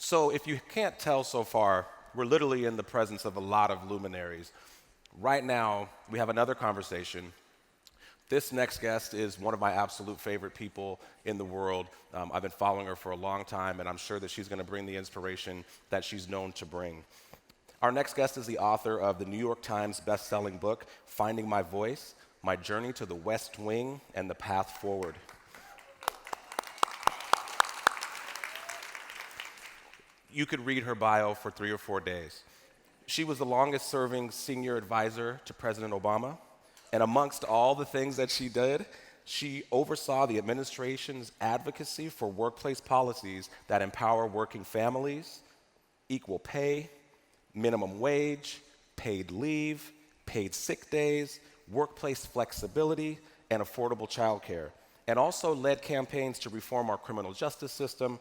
So if you can't tell so far, we're literally in the presence of a lot of luminaries. Right now, we have another conversation. This next guest is one of my absolute favorite people in the world. I've been following her for a long time, and I'm sure that she's going to bring the inspiration that she's known to bring. Our next guest is the author of the New York Times best-selling book, Finding My Voice, My Journey to the West Wing and the Path Forward. You could read her bio for 3 or 4 days. She was the longest-serving senior advisor to President Obama, and amongst all the things that she did, she oversaw the administration's advocacy for workplace policies that empower working families, equal pay, minimum wage, paid leave, paid sick days, workplace flexibility, and affordable childcare, and also led campaigns to reform our criminal justice system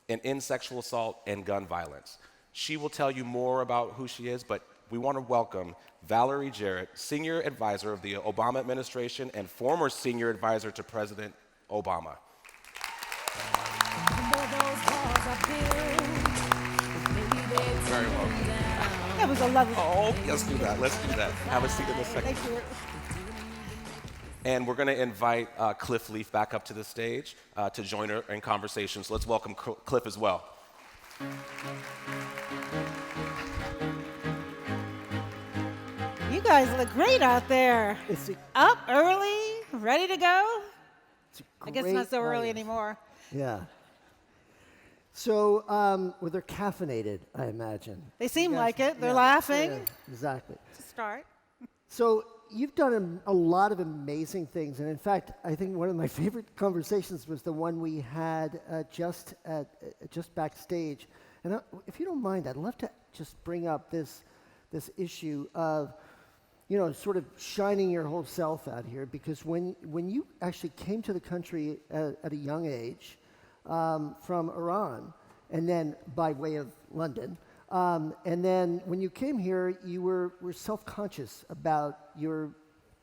and end sexual assault and gun violence. She will tell you more about who she is, but we want to welcome Valerie Jarrett, Senior Advisor of the Obama administration and former Senior Advisor to President Obama. Very welcome. That was a lovely. Oh, let's do that. Let's do that. Have a seat in the second. Thank you. And we're going to invite Cliff Leaf back up to the stage to join her in conversation. So let's welcome Cliff as well. You guys look great out there. Up early, ready to go? I guess not so early anymore. Yeah. So, well, they're caffeinated, I imagine. They seem Yes, like it. They're yeah, laughing. yeah, exactly. To start. So you've done a lot of amazing things, and in fact, I think one of my favorite conversations was the one we had just backstage. And if you don't mind, I'd love to just bring up this issue of, you know, sort of shining your whole self out here, because when you actually came to the country at a young age from Iran, and then by way of London. And then when you came here, you were self-conscious about your,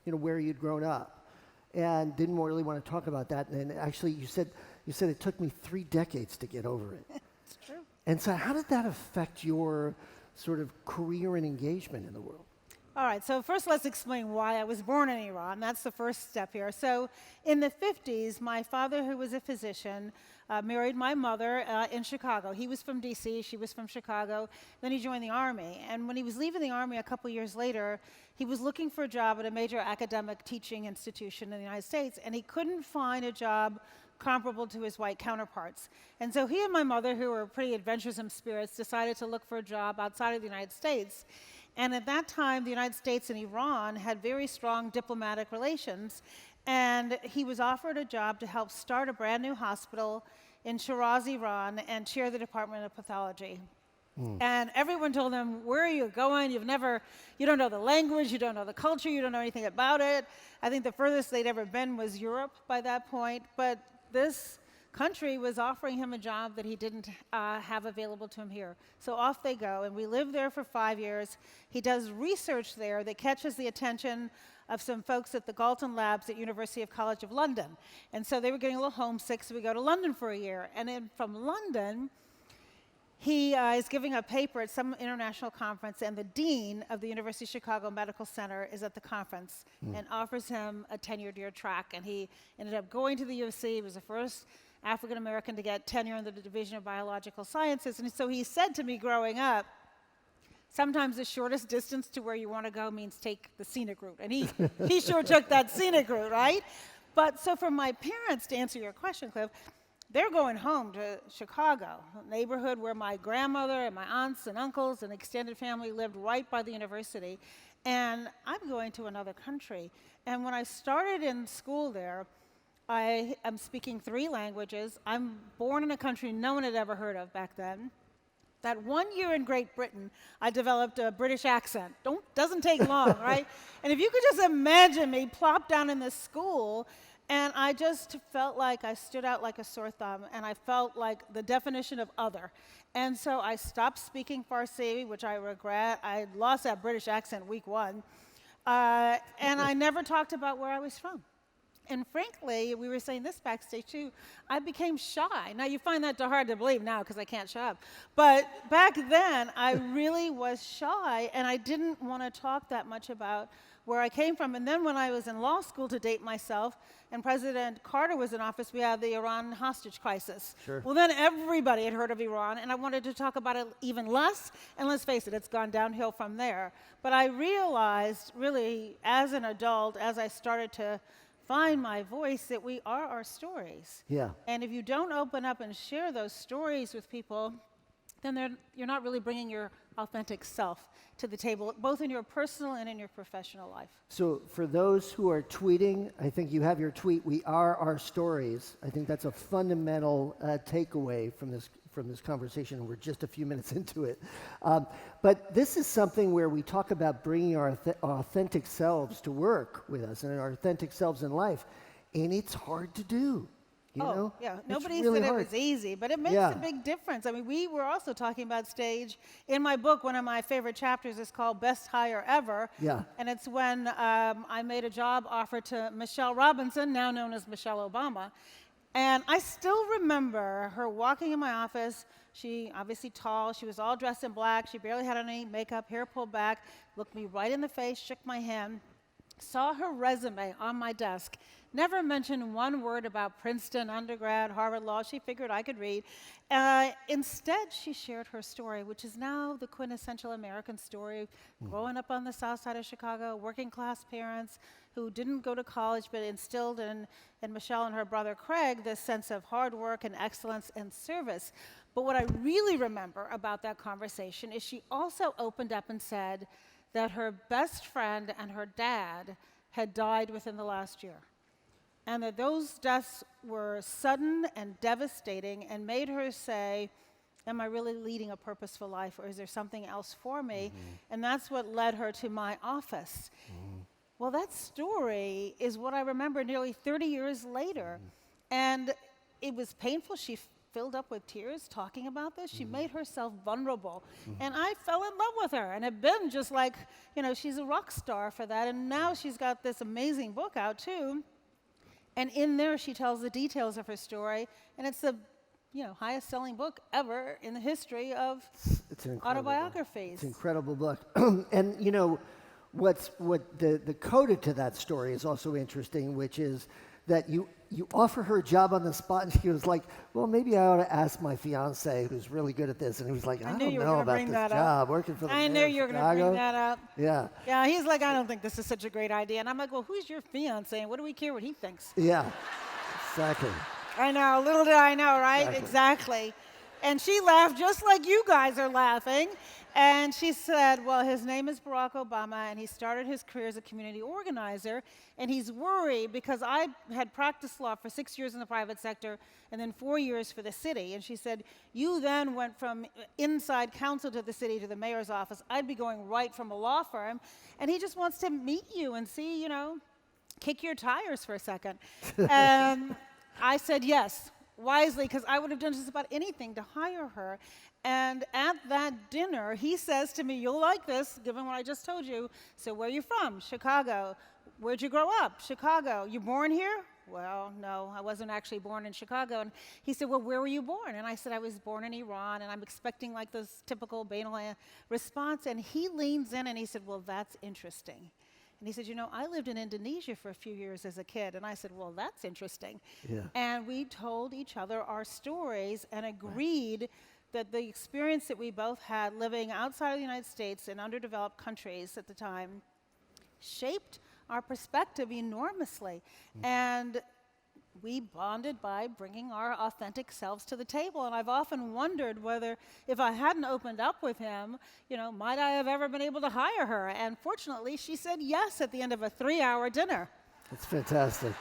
where you'd grown up, and didn't really want to talk about that. And actually, you said it took me 3 decades to get over it. It's true. And so, how did that affect your sort of career and engagement in the world? All right, so first let's explain why I was born in Iran. That's the first step here. So in the 50s, my father, who was a physician, married my mother in Chicago. He was from D.C., she was from Chicago. Then he joined the Army. And when he was leaving the Army a couple years later, he was looking for a job at a major academic teaching institution in the United States, and he couldn't find a job comparable to his white counterparts. And so he and my mother, who were pretty adventuresome spirits, decided to look for a job outside of the United States. And at that time, the United States and Iran had very strong diplomatic relations, and he was offered a job to help start a brand new hospital in Shiraz, Iran, and chair the Department of Pathology. And everyone told him, where are you going? You don't know the language, you don't know the culture, you don't know anything about it. I think the furthest they'd ever been was Europe by that point, but this country was offering him a job that he didn't have available to him here. So off they go, and we lived there for 5 years. He does research there that catches the attention of some folks at the Galton Labs at University of College of London. And so they were getting a little homesick, so we go to London for a year. And then from London, he is giving a paper at some international conference, and the dean of the University of Chicago Medical Center is at the conference and offers him a tenured-year track. And he ended up going to the U of C. He was the first African American to get tenure in the Division of Biological Sciences. And so he said to me growing up, sometimes the shortest distance to where you want to go means take the scenic route. And he sure took that scenic route, right? But so for my parents, to answer your question, Cliff, they're going home to Chicago, a neighborhood where my grandmother and my aunts and uncles and extended family lived right by the university. And I'm going to another country. And when I started in school there, I am speaking 3 languages. I'm born in a country no one had ever heard of back then. That 1 year in Great Britain, I developed a British accent. Doesn't take long, right? And if you could just imagine me plop down in this school, and I just felt like I stood out like a sore thumb, and I felt like the definition of other. And so I stopped speaking Farsi, which I regret. I lost that British accent week 1. And I never talked about where I was from. And frankly, we were saying this backstage too, I became shy. Now you find that hard to believe now because I can't shut up. But back then, I really was shy and I didn't want to talk that much about where I came from. And then when I was in law school, to date myself, and President Carter was in office, we had the Iran hostage crisis. Sure. Well, then everybody had heard of Iran, and I wanted to talk about it even less, and let's face it, it's gone downhill from there. But I realized, really, as an adult, as I started to find my voice, that we are our stories. Yeah. And if you don't open up and share those stories with people, then you're not really bringing your authentic self to the table, both in your personal and in your professional life. So for those who are tweeting, I think you have your tweet, "We are our stories." I think that's a fundamental takeaway from this conversation. We're just a few minutes into it. But this is something where we talk about bringing our authentic selves to work with us and our authentic selves in life. And it's hard to do. You know? Yeah. It's Nobody really said hard. it was easy, but it makes a big difference. I mean, we were also talking about stage. In my book, one of my favorite chapters is called Best Hire Ever. Yeah. And it's when I made a job offer to Michelle Robinson, now known as Michelle Obama. And I still remember her walking in my office. She, obviously tall, she was all dressed in black. She barely had any makeup, hair pulled back, looked me right in the face, shook my hand, saw her resume on my desk, never mentioned one word about Princeton, undergrad, Harvard Law. She figured I could read. Instead, she shared her story, which is now the quintessential American story, growing up on the south side of Chicago, working class parents who didn't go to college but instilled in Michelle and her brother Craig this sense of hard work and excellence and service. But what I really remember about that conversation is she also opened up and said that her best friend and her dad had died within the last year, and that those deaths were sudden and devastating and made her say, am I really leading a purposeful life, or is there something else for me? And that's what led her to my office. Well, that story is what I remember nearly 30 years later. And it was painful. She filled up with tears talking about this. She made herself vulnerable. And I fell in love with her and have been just like, she's a rock star for that. And now she's got this amazing book out too. And in there, she tells the details of her story, and it's the highest selling book ever in the history of autobiographies. It's an incredible book. And what the coda to that story is also interesting, which is that you offer her a job on the spot, and she was like, well, maybe I ought to ask my fiance, who's really good at this. And he was like, I don't know about this job, working for the mayor of Chicago. I knew you were going to bring that up. Yeah. Yeah, he's like, I don't think this is such a great idea. And I'm like, well, who's your fiance, and what do we care what he thinks? Yeah, exactly. I know, little did I know, right? Exactly. And she laughed just like you guys are laughing. And she said, well, his name is Barack Obama, and he started his career as a community organizer, and he's worried because I had practiced law for 6 years in the private sector and then 4 years for the city. And she said, you then went from inside counsel to the city to the mayor's office. I'd be going right from a law firm, and he just wants to meet you and see, kick your tires for a second. And I said yes, wisely, because I would have done just about anything to hire her. And at that dinner, he says to me, you'll like this, given what I just told you. So where are you from? Chicago. Where'd you grow up? Chicago. You born here? Well, no, I wasn't actually born in Chicago. And he said, well, where were you born? And I said, I was born in Iran, and I'm expecting like this typical banal response. And he leans in and he said, well, that's interesting. And he said, I lived in Indonesia for a few years as a kid. And I said, well, that's interesting. Yeah. And we told each other our stories and agreed that the experience that we both had living outside of the United States in underdeveloped countries at the time shaped our perspective enormously. And we bonded by bringing our authentic selves to the table. And I've often wondered whether, if I hadn't opened up with him, might I have ever been able to hire her? And fortunately, she said yes at the end of a 3-hour dinner. That's fantastic.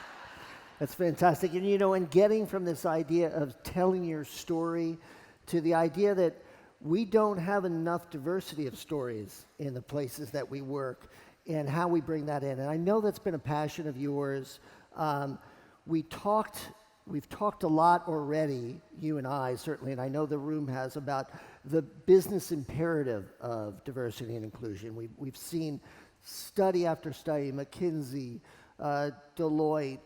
That's fantastic. And, and getting from this idea of telling your story to the idea that we don't have enough diversity of stories in the places that we work and how we bring that in. And I know that's been a passion of yours. We've talked a lot already, you and I certainly, and I know the room has, about the business imperative of diversity and inclusion. We've seen study after study, McKinsey, Deloitte,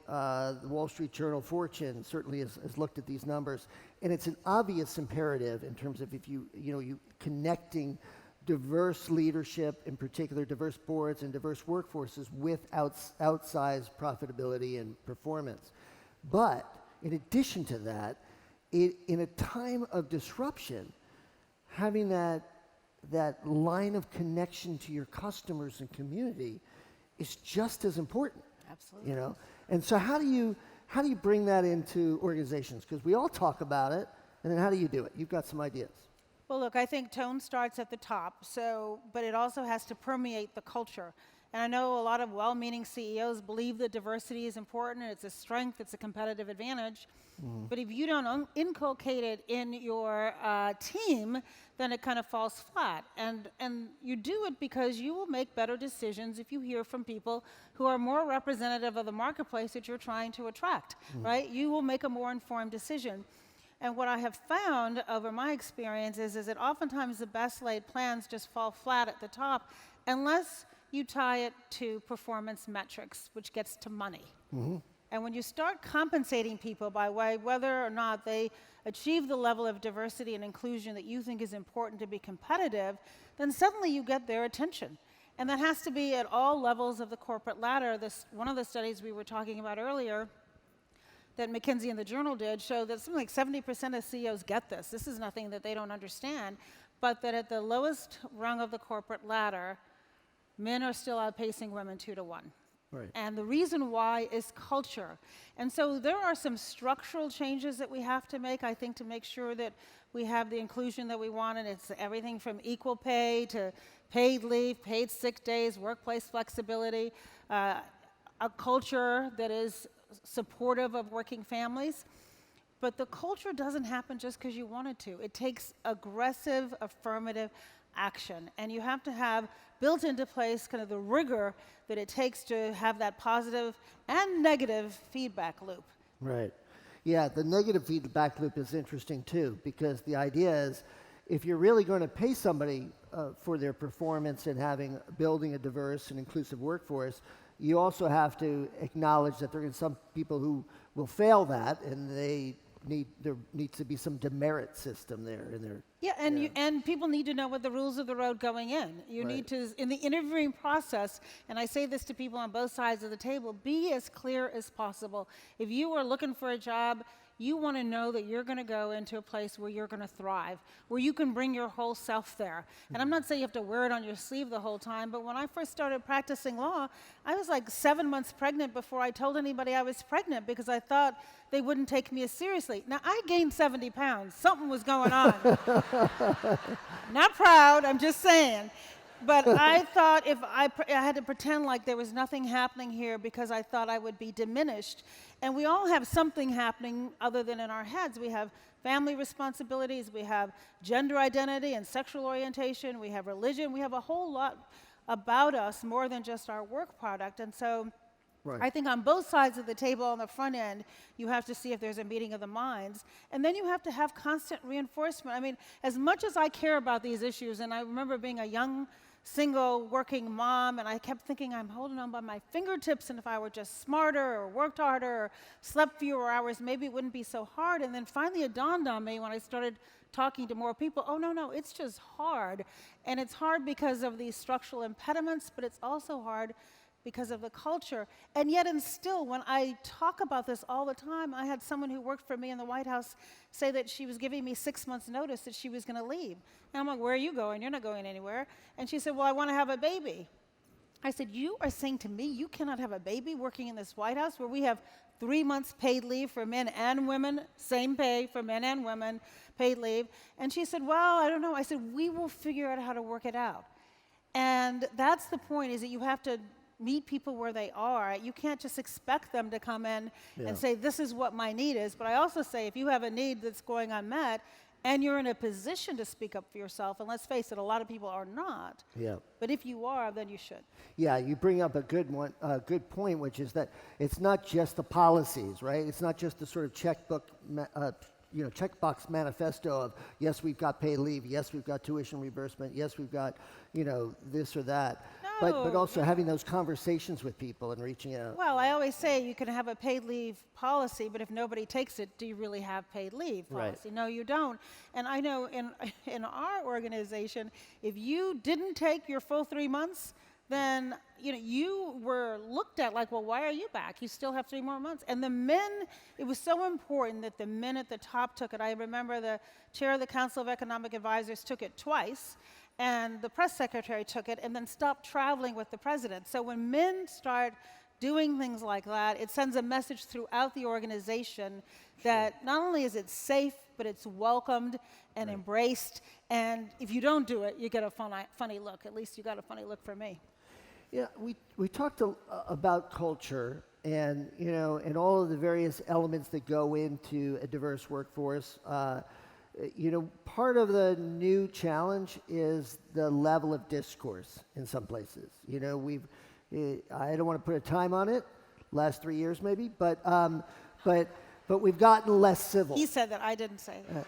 the Wall Street Journal, Fortune certainly has looked at these numbers, and it's an obvious imperative in terms of if you connecting diverse leadership, in particular diverse boards and diverse workforces with outsized profitability and performance. But in addition to that, in a time of disruption, having that line of connection to your customers and community is just as important. Absolutely. And so how do you bring that into organizations? Because we all talk about it, and then how do you do it? You've got some ideas. Well, look, I think tone starts at the top, but it also has to permeate the culture. And I know a lot of well-meaning CEOs believe that diversity is important, and it's a strength, it's a competitive advantage. Mm-hmm. But if you don't inculcate it in your team, then it kind of falls flat. And you do it because you will make better decisions if you hear from people who are more representative of the marketplace that you're trying to attract, right? You will make a more informed decision. And what I have found over my experience is that oftentimes the best laid plans just fall flat at the top unless you tie it to performance metrics, which gets to money. Mm-hmm. And when you start compensating people by whether or not they achieve the level of diversity and inclusion that you think is important to be competitive, then suddenly you get their attention. And that has to be at all levels of the corporate ladder. One of the studies we were talking about earlier that McKinsey and the Journal did showed that something like 70% of CEOs get this. This is nothing that they don't understand, but that at the lowest rung of the corporate ladder, men are still outpacing women 2 to 1. Right. And the reason why is culture. And so there are some structural changes that we have to make, I think, to make sure that we have the inclusion that we want, and it's everything from equal pay to paid leave, paid sick days, workplace flexibility, a culture that is supportive of working families. But the culture doesn't happen just because you want it to. It takes aggressive, affirmative action. And you have to have built into place kind of the rigor that it takes to have that positive and negative feedback loop. Right. Yeah, the negative feedback loop is interesting too, because the idea is if you're really going to pay somebody for their performance and building a diverse and inclusive workforce, you also have to acknowledge that there are some people who will fail that, and there needs to be some demerit system there in there. Yeah, and people need to know what the rules of the road going in. You need to, in the interviewing process, and I say this to people on both sides of the table, be as clear as possible. If you are looking for a job, you want to know that you're going to go into a place where you're going to thrive, where you can bring your whole self there. And I'm not saying you have to wear it on your sleeve the whole time, but when I first started practicing law, I was like 7 months pregnant before I told anybody I was pregnant because I thought they wouldn't take me as seriously. Now, I gained 70 pounds. Something was going on. Not proud, I'm just saying. But I thought if I had to pretend like there was nothing happening here because I thought I would be diminished. And we all have something happening other than in our heads. We have family responsibilities, we have gender identity and sexual orientation, we have religion, we have a whole lot about us more than just our work product. And so I think on both sides of the table on the front end, you have to see if there's a meeting of the minds. And then you have to have constant reinforcement. I mean, as much as I care about these issues, and I remember being a young single working mom, and I kept thinking I'm holding on by my fingertips, and if I were just smarter or worked harder or slept fewer hours, maybe it wouldn't be so hard. And then finally it dawned on me when I started talking to more people, oh, no, it's just hard. And it's hard because of these structural impediments, but it's also hard because of the culture. And yet and still, when I talk about this all the time, I had someone who worked for me in the White House say that she was giving me 6 months notice that she was going to leave. And I'm like, where are you going? You're not going anywhere. And she said, well, I want to have a baby. I said, you are saying to me you cannot have a baby working in this White House where we have 3 months paid leave for men and women, same pay for men and women, paid leave. And she said, well, I don't know. I said, we will figure out how to work it out. And that's the point, is that you have to meet people where they are. You can't just expect them to come in and say, this is what my need is. But I also say, if you have a need that's going unmet and you're in a position to speak up for yourself, and let's face it, a lot of people are not. Yeah. But if you are, then you should. Yeah, you bring up a good point, which is that it's not just the policies, right? It's not just the sort of checkbook checkbox manifesto of, yes, we've got paid leave, yes, we've got tuition reimbursement, yes, we've got, this or that. But No, also having those conversations with people and reaching out. well, I always say you can have a paid leave policy, but if nobody takes it, do you really have paid leave Right. policy? No, you don't. And I know in our organization, if you didn't take your full 3 months, then you were looked at like, well, why are you back? You still have 3 more months. And the men, it was so important that the men at the top took it. I remember the chair of the Council of Economic Advisors took it twice, and the press secretary took it and then stopped traveling with the president. So when men start doing things like that, it sends a message throughout the organization that not only is it safe, but it's welcomed and embraced. And if you don't do it, you get a funny look. At least you got a funny look from me. Yeah, we talked about culture and, and all of the various elements that go into a diverse workforce. Part of the new challenge is the level of discourse in some places. I don't want to put a time on it, last 3 years maybe, but we've gotten less civil. He said that, I didn't say that.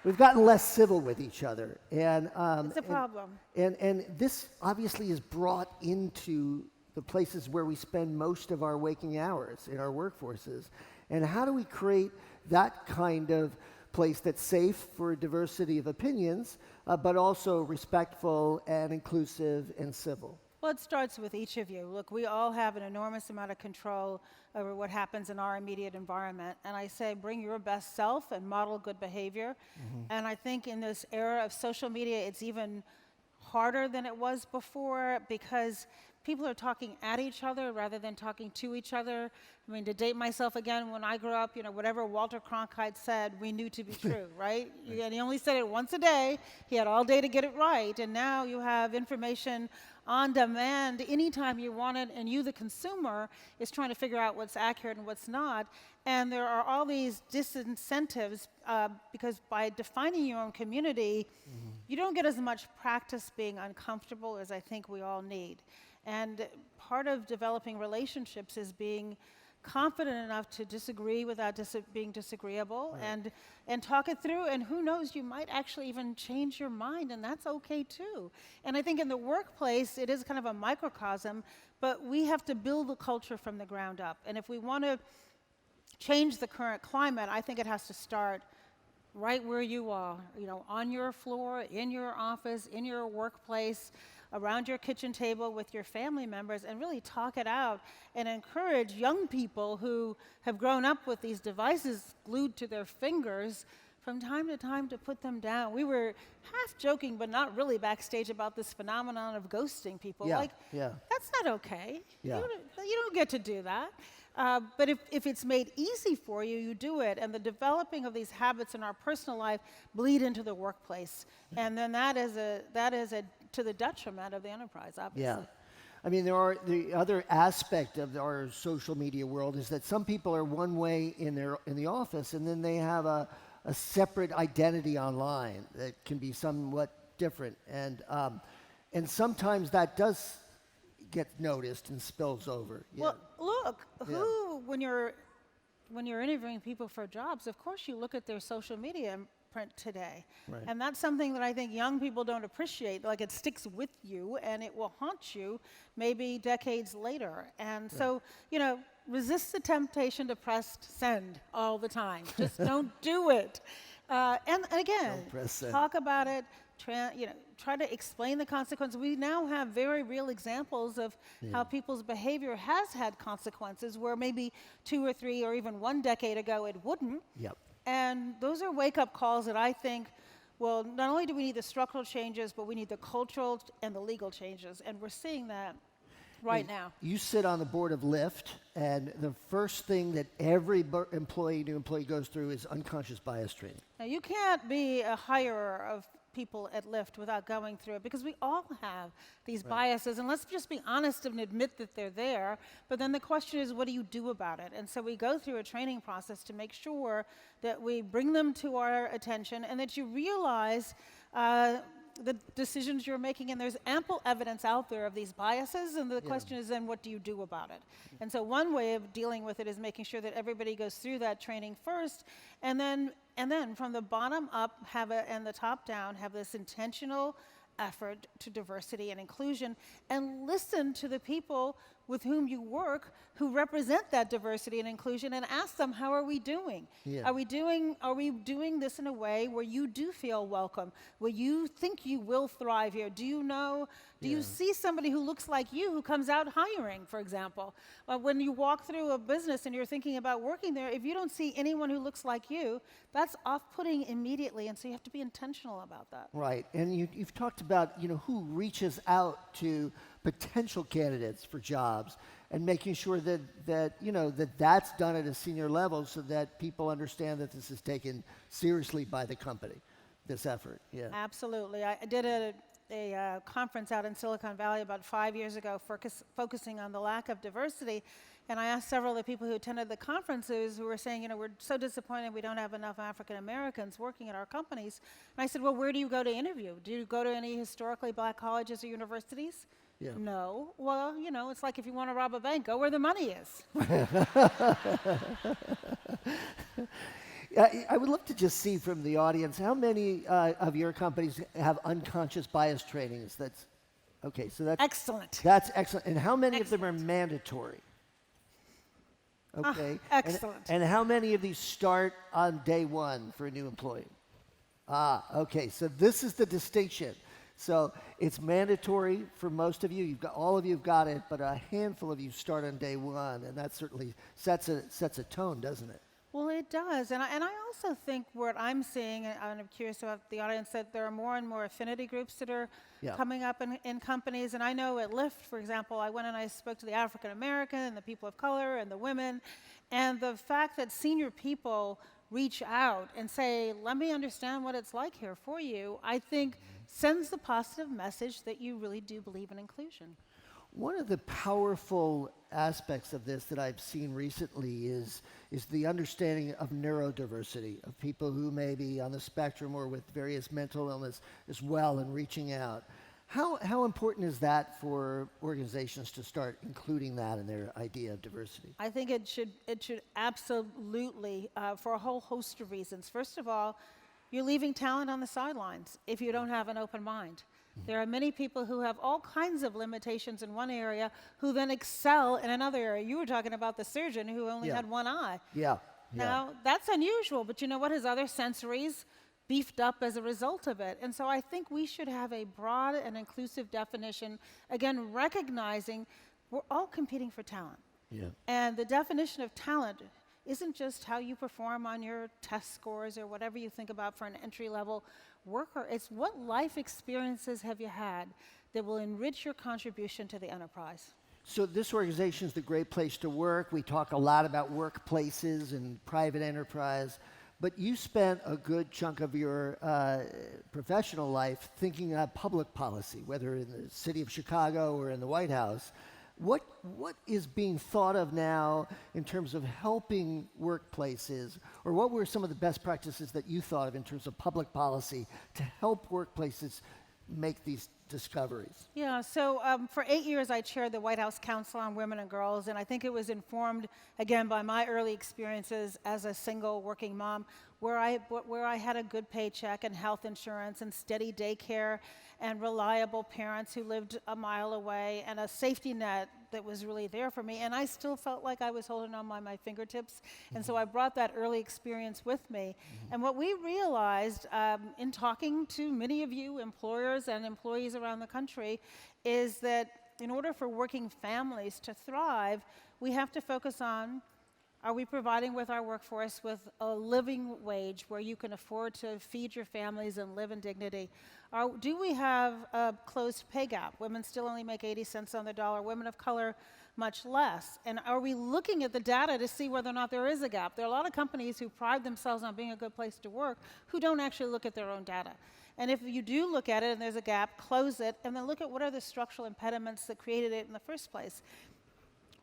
We've gotten less civil with each other, and It's a problem. And this obviously is brought into the places where we spend most of our waking hours in our workforces. And how do we create that kind of place that's safe for diversity of opinions, but also respectful and inclusive and civil? Well, it starts with each of you. Look, we all have an enormous amount of control over what happens in our immediate environment. And I say bring your best self and model good behavior. And I think in this era of social media, it's even harder than it was before because people are talking at each other rather than talking to each other. I mean, to date myself again, when I grew up, whatever Walter Cronkite said, we knew to be true, right? And he only said it once a day. He had all day to get it right. And now you have information on demand anytime you want it, and you, the consumer, is trying to figure out what's accurate and what's not. And there are all these disincentives because by defining your own community, you don't get as much practice being uncomfortable as I think we all need. And part of developing relationships is being confident enough to disagree without being disagreeable, and talk it through, and who knows, you might actually even change your mind, and that's okay too. And I think in the workplace, it is kind of a microcosm, but we have to build the culture from the ground up. And if we want to change the current climate, I think it has to start right where you are, on your floor, in your office, in your workplace, around your kitchen table with your family members, and really talk it out and encourage young people who have grown up with these devices glued to their fingers from time to time to put them down. We were half joking, but not really, backstage about this phenomenon of ghosting people. That's not okay. Yeah. You don't get to do that. But if it's made easy for you, you do it. And the developing of these habits in our personal life bleed into the workplace. And then that is to the detriment of the enterprise, obviously. Yeah. I mean, the other aspect of our social media world is that some people are one way in the office, and then they have a separate identity online that can be somewhat different. And sometimes that does get noticed and spills over. Well, look, when you're interviewing people for jobs, of course you look at their social media imprint today. Right. And that's something that I think young people don't appreciate. Like, it sticks with you and it will haunt you maybe decades later. And so, resist the temptation to press send all the time. Just don't do it. And again, Don't press send. talk about it. Try to explain the consequences. We now have very real examples of how people's behavior has had consequences where maybe 2 or 3 or even 1 decade ago it wouldn't. Yep. And those are wake-up calls that I think, well, not only do we need the structural changes, but we need the cultural and the legal changes. And we're seeing that right now. You sit on the board of Lyft, and the first thing that every new employee goes through is unconscious bias training. Now, you can't be a hirer of people at Lyft without going through it, because we all have these biases, and let's just be honest and admit that they're there. But then the question is, what do you do about it? And so we go through a training process to make sure that we bring them to our attention and that you realize the decisions you're making. And there's ample evidence out there of these biases. And the question is then, what do you do about it? And so one way of dealing with it is making sure that everybody goes through that training first, and then from the bottom up and the top down have this intentional effort to diversity and inclusion, and listen to the people with whom you work who represent that diversity and inclusion, and ask them, how are we doing? Yeah. Are we doing this in a way where you do feel welcome, where you think you will thrive here? Do you see somebody who looks like you who comes out hiring, for example? When you walk through a business and you're thinking about working there, if you don't see anyone who looks like you, that's off-putting immediately, and so you have to be intentional about that. Right, and you've talked about who reaches out to potential candidates for jobs, and making sure that that's done at a senior level, so that people understand that this is taken seriously by the company. This effort, yeah. Absolutely. I did a conference out in Silicon Valley about 5 years ago, focusing on the lack of diversity. And I asked several of the people who attended the conferences who were saying, we're so disappointed we don't have enough African Americans working at our companies. And I said, well, where do you go to interview? Do you go to any historically black colleges or universities? Yeah. No. Well, it's like if you want to rob a bank, go where the money is. I would love to just see from the audience, how many of your companies have unconscious bias trainings? That's okay. So that's excellent. That's excellent. And how many of them are mandatory? Okay. Excellent. And how many of these start on day one for a new employee? Okay. So this is the distinction. So it's mandatory for most of you. All of you have got it, but a handful of you start on day one, and that certainly sets a tone, doesn't it? Well, it does, and I also think what I'm seeing, and I'm curious about the audience, that there are more and more affinity groups that are coming up in companies. And I know at Lyft, for example, I went and I spoke to the African American and the people of color and the women, and the fact that senior people reach out and say, let me understand what it's like here for you, I think sends the positive message that you really do believe in inclusion. One of the powerful aspects of this that I've seen recently is the understanding of neurodiversity, of people who may be on the spectrum or with various mental illness as well, and reaching out. How important is that for organizations to start including that in their idea of diversity? I think it should absolutely, for a whole host of reasons. First of all, you're leaving talent on the sidelines if you don't have an open mind. There are many people who have all kinds of limitations in one area who then excel in another area. You were talking about the surgeon who only had one eye. Yeah. Now, that's unusual, but you know what? His other sensories beefed up as a result of it. And so I think we should have a broad and inclusive definition, again, recognizing we're all competing for talent. Yeah. And the definition of talent isn't just how you perform on your test scores or whatever you think about for an entry-level worker. It's what life experiences have you had that will enrich your contribution to the enterprise. So this organization is the great place to work. We talk a lot about workplaces and private enterprise, but you spent a good chunk of your professional life thinking about public policy, whether in the city of Chicago or in the White House. What is being thought of now in terms of helping workplaces, or what were some of the best practices that you thought of in terms of public policy to help workplaces make these discoveries? Yeah, so for 8 years I chaired the White House Council on Women and Girls, and I think it was informed, again, by my early experiences as a single working mom, where I had a good paycheck and health insurance and steady daycare and reliable parents who lived a mile away and a safety net that was really there for me. And I still felt like I was holding on by my fingertips. And so I brought that early experience with me. And what we realized in talking to many of you, employers and employees around the country, is that in order for working families to thrive, we have to focus on, are we providing with our workforce with a living wage where you can afford to feed your families and live in dignity? Do we have a closed pay gap? Women still only make 80 cents on the dollar, women of color much less. And are we looking at the data to see whether or not there is a gap? There are a lot of companies who pride themselves on being a good place to work who don't actually look at their own data. And if you do look at it and there's a gap, close it, and then look at what are the structural impediments that created it in the first place.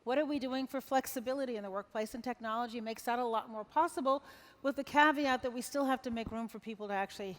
What are we doing for flexibility in the workplace? And technology makes that a lot more possible, with the caveat that we still have to make room for people to actually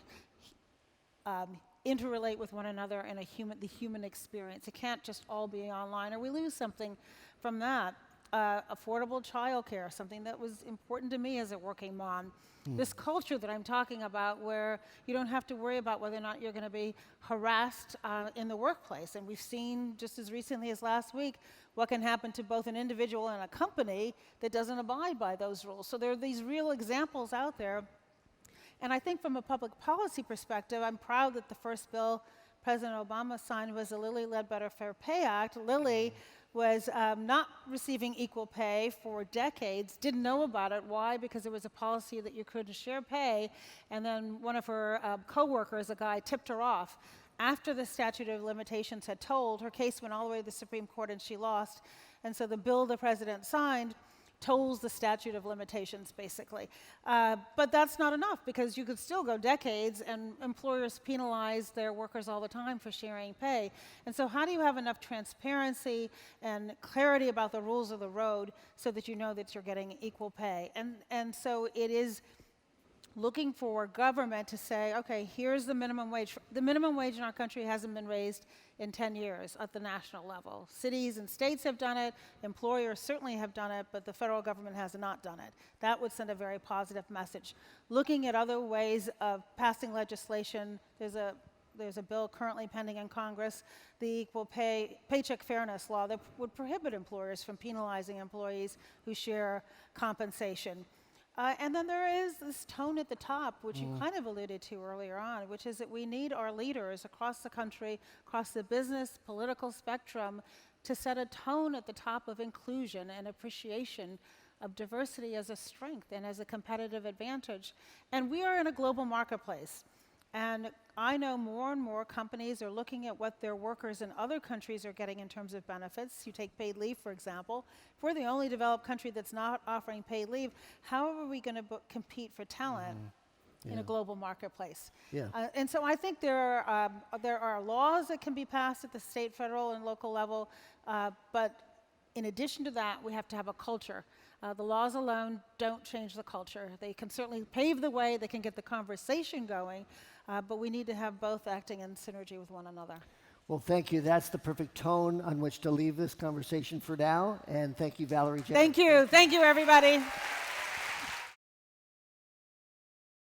interrelate with one another in the human experience. It can't just all be online, or we lose something from that. Affordable childcare, something that was important to me as a working mom. This culture that I'm talking about, where you don't have to worry about whether or not you're going to be harassed in the workplace. And we've seen just as recently as last week what can happen to both an individual and a company that doesn't abide by those rules. So there are these real examples out there. And I think from a public policy perspective, I'm proud that the first bill President Obama signed was the Lilly Ledbetter Fair Pay Act. Lilly was not receiving equal pay for decades, didn't know about it. Why? Because there was a policy that you couldn't share pay, and then one of her co-workers, a guy, tipped her off. After the statute of limitations had told, her case went all the way to the Supreme Court and she lost. And so the bill the president signed tolls the statute of limitations, basically. But that's not enough, because you could still go decades, and employers penalize their workers all the time for sharing pay. And so how do you have enough transparency and clarity about the rules of the road so that you know that you're getting equal pay? And so it is looking for government to say, okay, here's the minimum wage. The minimum wage in our country hasn't been raised in 10 years at the national level. Cities and states have done it, employers certainly have done it, but the federal government has not done it. That would send a very positive message. Looking at other ways of passing legislation, there's a bill currently pending in Congress, the Equal Paycheck Fairness Law, that would prohibit employers from penalizing employees who share compensation. And then there is this tone at the top, which you kind of alluded to earlier on, which is that we need our leaders across the country, across the business, political spectrum, to set a tone at the top of inclusion and appreciation of diversity as a strength and as a competitive advantage. And we are in a global marketplace. And I know more and more companies are looking at what their workers in other countries are getting in terms of benefits. You take paid leave, for example. If we're the only developed country that's not offering paid leave, how are we going to compete for talent in a global marketplace? Yeah. And so I think there are laws that can be passed at the state, federal, and local level, but in addition to that, we have to have a culture. The laws alone don't change the culture. They can certainly pave the way, they can get the conversation going, but we need to have both acting in synergy with one another. Well, thank you. That's the perfect tone on which to leave this conversation for now. And thank you, Valerie Jarrett. Thank you. Thank you, everybody.